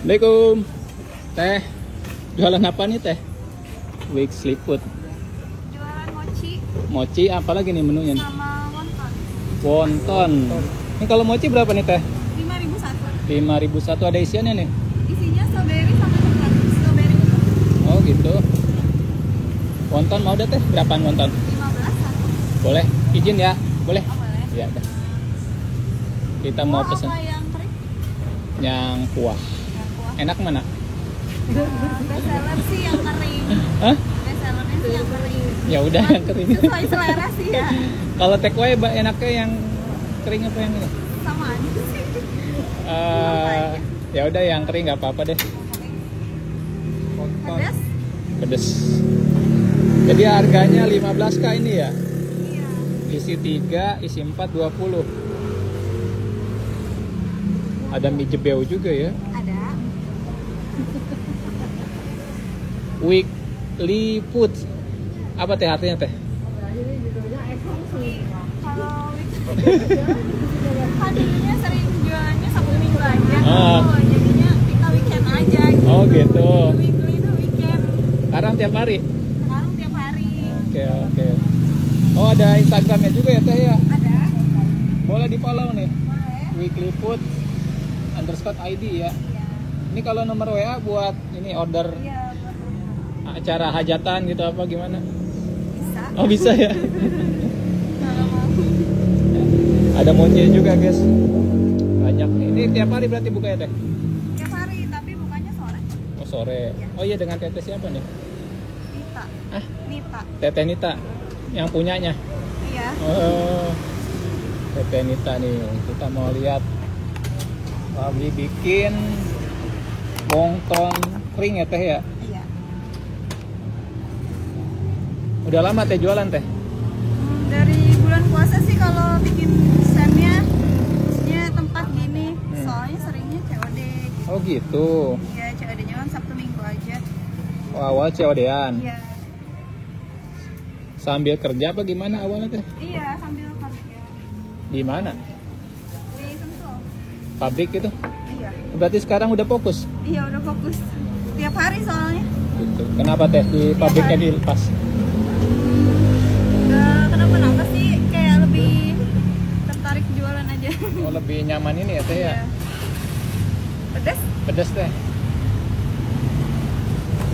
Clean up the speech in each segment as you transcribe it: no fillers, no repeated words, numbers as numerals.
Assalamualaikum. Teh, jualan apa nih teh? Week Seafood. Jualan mochi Mochi, apa lagi nih menunya nih? sama wonton. Wonton. Ini kalau mochi berapa nih teh? 5.000 satu. 5.000 ada isiannya nih? Isinya strawberry sama coklat. Strawberry Oh gitu. Wonton mau dah teh? Berapaan wonton? 15 satu. Boleh? Izin ya? Boleh? Oh, boleh. Ya udah. Kita mau pesen Apa yang kering? yang kuah. Yang kuah. Enak mana? Best seller sih yang kering. Hah? Best sellernya sih yang kering. Ya udah yang kering. Sesuai selera sih ya. Kalau take away enaknya yang kering apa yang ini? Sama aja sih. Ya udah yang kering nggak apa-apa deh. Pedas? Pedes. Jadi harganya 15k ini ya. Iya. Isi 3, isi 4 20. Ada mie jebeu juga ya. Ada. Weekly food. Apa teh artinya teh? Kalau tadinya sering jualannya Sabtu Minggu aja. Ah. Jadinya kita weekend aja. Gitu. Oh gitu. Weekly itu weekend. Sekarang tiap hari. Sekarang tiap hari. Oke. Oh ada Instagramnya juga ya teh ya. Ada. Boleh di follow nih. Boleh. Weekly food _ID ya. Iya. Ini kalau nomor WA buat ini order Iya. acara hajatan gitu apa gimana? Bisa. Oh bisa ya. Kalau mau. Ada mochi juga guys. Banyak nih. Ini tiap hari berarti buka ya teh? Tiap hari tapi bukanya sore. Oh sore. Oh iya dengan teteh siapa nih? Nita. Ah? Nita. Teteh Nita yang punyanya. Iya. Oh. Teteh Nita nih. Kita mau lihat. Abi bikin wonton kering ya teh ya? Iya. Udah lama teh jualan teh? Dari bulan puasa sih kalau bikin standnya maksudnya tempat gini. Soalnya seringnya COD. Oh gitu. Iya, COD-nya kan Sabtu Minggu aja. Oh, awal COD-an. Iya. Sambil kerja apa gimana awalnya teh? Iya, sambil kerja. Di mana? Di Sentul. Pabrik gitu? Iya. Berarti sekarang udah fokus? Iya, udah fokus. Tiap hari soalnya. Gitu. Kenapa teh di pabriknya dilepas? Kenapa sih kayak lebih tertarik jualan aja. Oh lebih nyaman ini ya teh ya? Iya. Pedas? Pedas teh.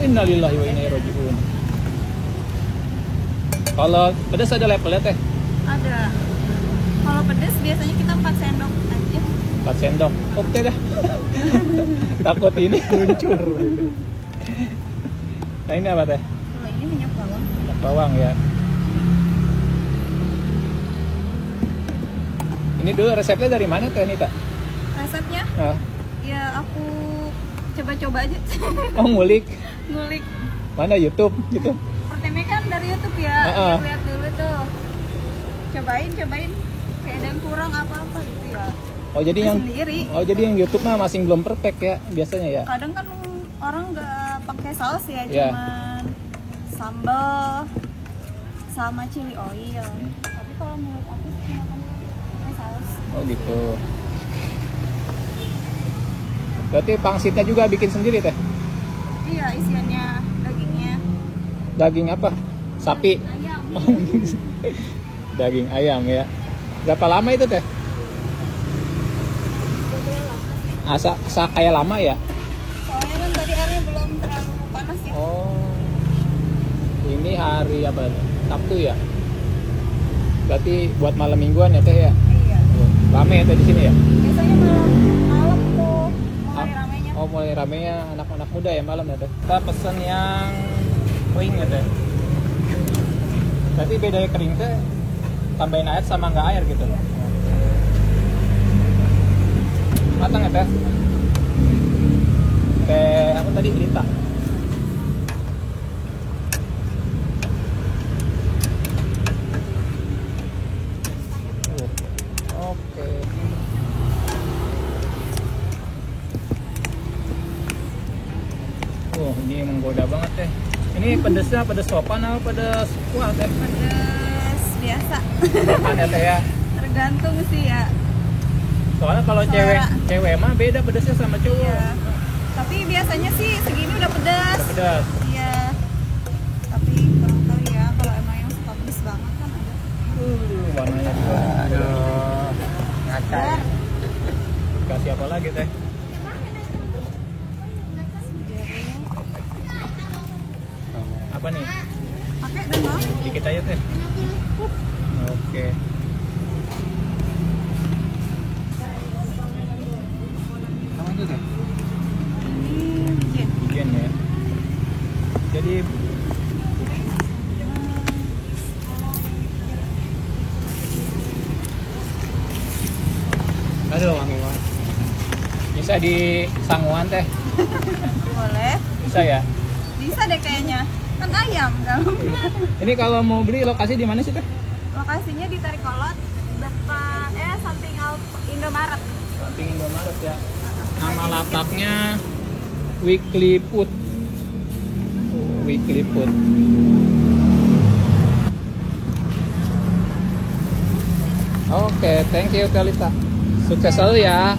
Innalillahi wa inna ilaihi raji'un. Kalau pedas ada levelnya teh? Ada. Kalau pedas biasanya kita 4 sendok aja. 4 sendok. Oke dah. Takut ini luncur. Nah ini apa teh? Kalau ini minyak bawang. Minyak bawang ya. Ini dulu resepnya dari mana teh Nita? Resepnya? Ah. Ya aku coba-coba aja. Oh ngulik. Ngulik. Mana YouTube gitu? Pertama kan dari YouTube ya. Lihat dulu tuh. Cobain. Kayak ada yang kurang apa-apa gitu ya. Oh jadi yang sendiri. Oh jadi yang YouTube mah masih belum perfect ya biasanya ya. Kadang kan orang nggak pakai saus ya, Yeah. cuman sambal sama chili oil. Tapi kalau menurut aku sih makan pakai saus. Oh gitu. Berarti pangsitnya juga bikin sendiri teh? Iya, isiannya dagingnya. Daging apa? Sapi? Ayam. Daging ayam ya. Berapa lama itu teh? Asa kayak lama ya? Soalnya kan tadi airnya belum terlalu panas ya. Oh. Ini hari apa? Sabtu ya? Berarti buat malam mingguan ya teh ya? Iya. Rame ya teh di sini ya? Biasanya malam tuh mulai ramenya. Oh mulai ramenya anak-anak muda ya malam ya teh. Kita pesen yang kering ya teh. Berarti bedanya kering teh tambahin air sama nggak air gitu. Iya. Matang ya teh? Teh apa tadi Lita? Oke. Ini menggoda banget teh. Ini pedesnya pedes sopan apa pedes kuah teh? Pedas biasa. Sopan ya teh ya? Tergantung sih ya. Soalnya kalau cewek mah beda pedesnya sama cowok. Iya. Tapi biasanya sih segini udah pedas. Udah pedas. Iya. Tapi kurang tahu ya kalau emang yang suka pedas banget kan ada. Warnanya juga. Aduh, ngaca ya. Dar. Kasih apa lagi teh? Apa nih? Pakai dan mau? Dikit aja teh. Oke. Sama aja teh. Ini jen. Gen ya. Jadi aduh wangi banget. Bisa di sanguan teh? Boleh. Bisa ya? Bisa deh kayaknya. Kan ayam kan. Ini kalau mau beli lokasi di mana sih teh? Lokasinya di Tarikolot depan samping Indomaret. Samping Indomaret ya. Nama lapaknya Weekly Food. Weekly Food. Oke, thank you Kalita. Sukses selalu ya.